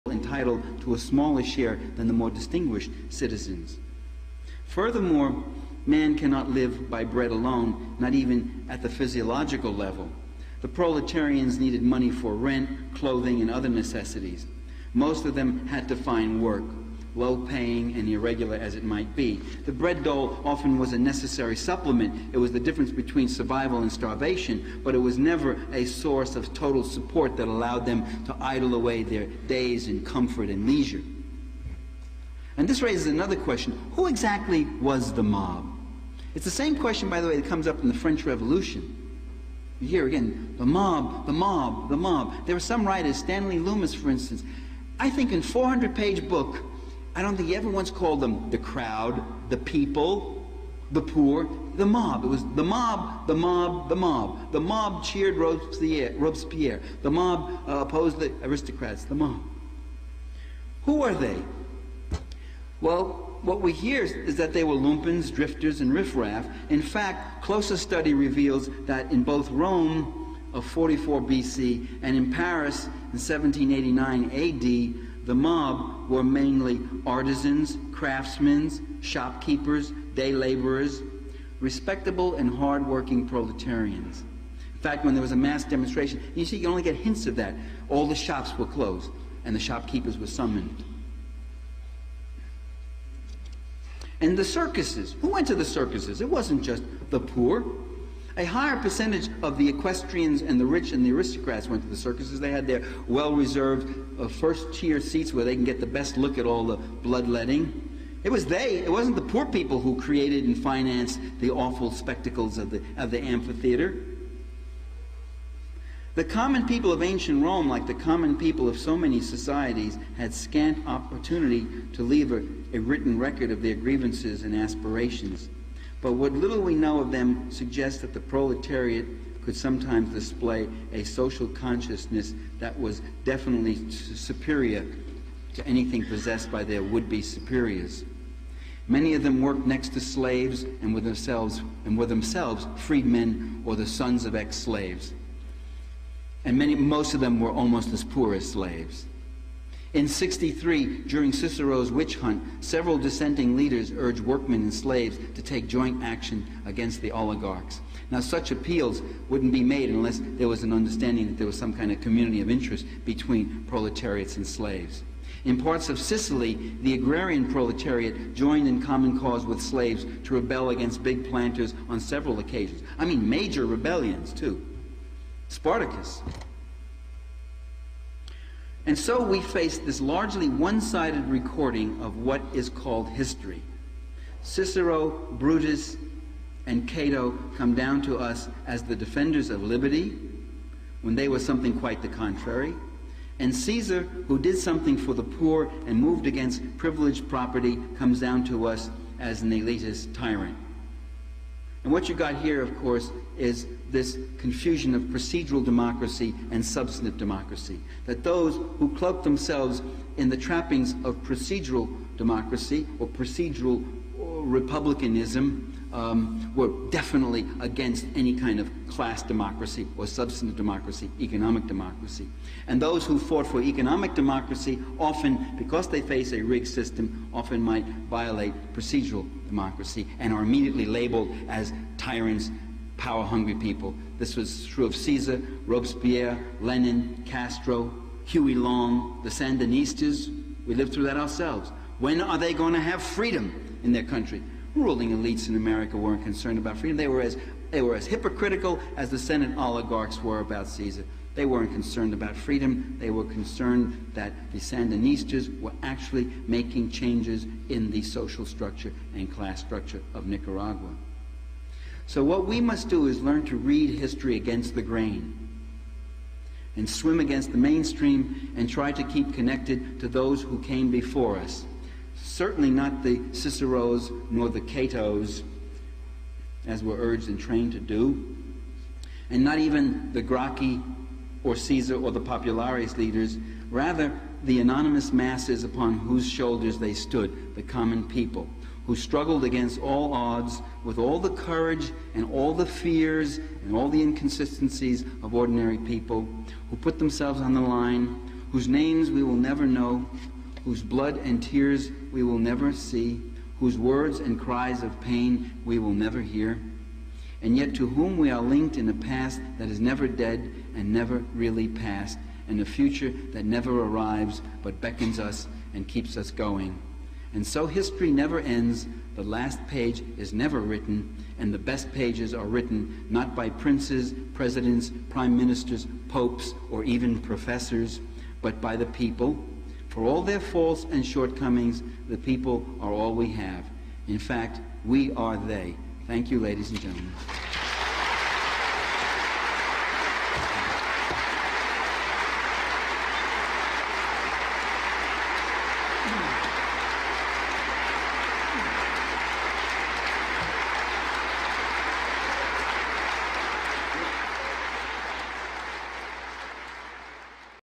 entitled to a smaller share than the more distinguished citizens. Furthermore, man cannot live by bread alone, not even at the physiological level. The proletarians needed money for rent, clothing, and other necessities. Most of them had to find work, low-paying and irregular as it might be. The bread dole often was a necessary supplement. It was the difference between survival and starvation, but it was never a source of total support that allowed them to idle away their days in comfort and leisure. And this raises another question. Who exactly was the mob? It's the same question, by the way, that comes up in the French Revolution. You hear again, the mob, the mob, the mob. There were some writers, Stanley Loomis, for instance. I think in a 400-page book, I don't think he ever once called them the crowd, the people, the poor, the mob. It was the mob, the mob, the mob. The mob cheered Robespierre. The mob opposed the aristocrats, the mob. Who are they? Well, what we hear is that they were lumpens, drifters, and riffraff. In fact, closer study reveals that in both Rome of 44 BC and in Paris in 1789 AD, the mob were mainly artisans, craftsmen, shopkeepers, day laborers, respectable and hard-working proletarians. In fact, when there was a mass demonstration, you see, you only get hints of that. All the shops were closed, and the shopkeepers were summoned. And the circuses. Who went to the circuses? It wasn't just the poor. A higher percentage of the equestrians and the rich and the aristocrats went to the circuses. They had their well-reserved first-tier seats where they can get the best look at all the bloodletting. It wasn't the poor people who created and financed the awful spectacles of the amphitheater. The common people of ancient Rome, like the common people of so many societies, had scant opportunity to leave a written record of their grievances and aspirations. But what little we know of them suggests that the proletariat could sometimes display a social consciousness that was definitely superior to anything possessed by their would-be superiors. Many of them worked next to slaves and were themselves freedmen or the sons of ex-slaves. And most of them were almost as poor as slaves. In 63, during Cicero's witch hunt, several dissenting leaders urged workmen and slaves to take joint action against the oligarchs. Now, such appeals wouldn't be made unless there was an understanding that there was some kind of community of interest between proletariats and slaves. In parts of Sicily, the agrarian proletariat joined in common cause with slaves to rebel against big planters on several occasions. I mean, major rebellions, too. Spartacus. And so we face this largely one-sided recording of what is called history. Cicero, Brutus, and Cato come down to us as the defenders of liberty, when they were something quite the contrary. And Caesar, who did something for the poor and moved against privileged property, comes down to us as an elitist tyrant. And what you got here, of course, is this confusion of procedural democracy and substantive democracy. That those who cloak themselves in the trappings of procedural democracy or procedural republicanism were definitely against any kind of class democracy or substantive democracy, economic democracy. And those who fought for economic democracy often, because they face a rigged system, often might violate procedural democracy and are immediately labeled as tyrants, power-hungry people. This was true of Caesar, Robespierre, Lenin, Castro, Huey Long, the Sandinistas. We lived through that ourselves. When are they going to have freedom in their country? Ruling elites in America weren't concerned about freedom. They were as hypocritical as the Senate oligarchs were about Caesar. They weren't concerned about freedom. They were concerned that the Sandinistas were actually making changes in the social structure and class structure of Nicaragua. So what we must do is learn to read history against the grain and swim against the mainstream and try to keep connected to those who came before us. Certainly not the Ciceros nor the Catos, as we're urged and trained to do, and not even the Gracchi or Caesar or the Populares leaders, rather the anonymous masses upon whose shoulders they stood, the common people, who struggled against all odds with all the courage and all the fears and all the inconsistencies of ordinary people, who put themselves on the line, whose names we will never know, whose blood and tears we will never see, whose words and cries of pain we will never hear, and yet to whom we are linked in a past that is never dead and never really past, and a future that never arrives but beckons us and keeps us going. And so history never ends, the last page is never written, and the best pages are written not by princes, presidents, prime ministers, popes, or even professors, but by the people. For all their faults and shortcomings, the people are all we have. In fact, we are they. Thank you, ladies and gentlemen.